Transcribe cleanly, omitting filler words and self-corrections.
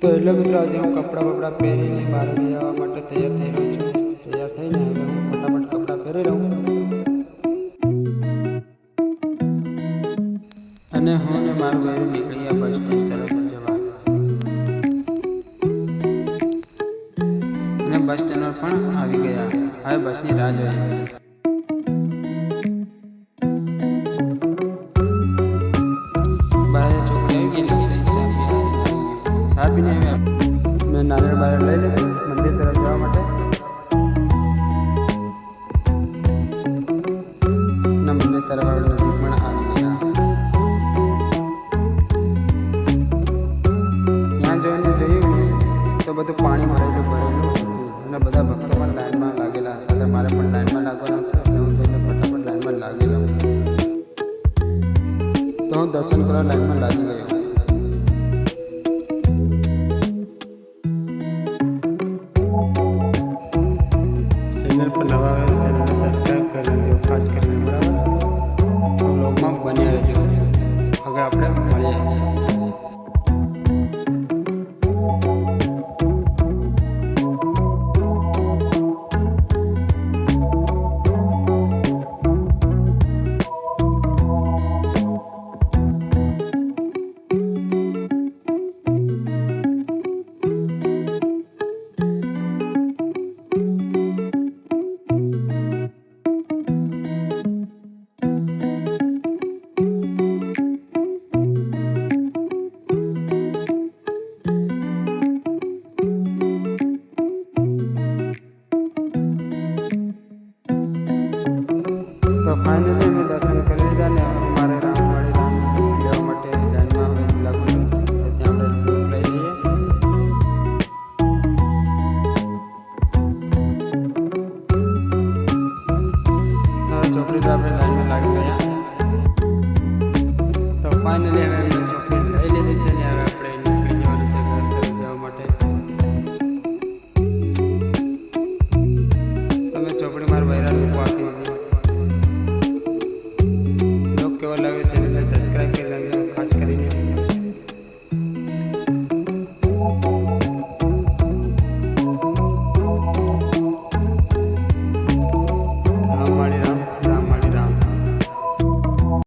તો એટલે મિત્રો આજે હું કપડાં પહેરીને બહાર જવા માટે તૈયાર થઈ રહ્યો છું. તૈયાર થઈને હવે હું ફટાફટ કપડાં પહેરી રહું અને હું ને મારું બહેરું નીકળી ગયા બસ સ્ટેન્ડ તરફ જવા. અને બસ સ્ટેન્ડ પર પણ આવી ગયા. હવે બસની રાહ જોઈએ. મેં નારિયેળ બારિયેળ લઈ લીધું મંદિર તરફ જવા માટે. અને મંદિર તરફ નજીક પણ આવી ગયા. ત્યાં જોઈને જોયું ને તો બધું પાણી ભરેલું હતું અને બધા ભક્તો પણ લાઈનમાં લાગેલા હતા. તો મારે પણ લાઈનમાં લાગવાનું હતું એટલે હું જઈને ફટાફટ લાઈનમાં લાગી લઉં. તો હું દર્શન કરવા લાઈનમાં લાગી ગયો. ચેનલ પર નવા આવે ચેનલને સબસ્ક્રાઈબ કરી દો ખાસ કરીને, બરાબર? બ્લોગમાં બન્યા રહેજો. આગળ આપણે મળીએ.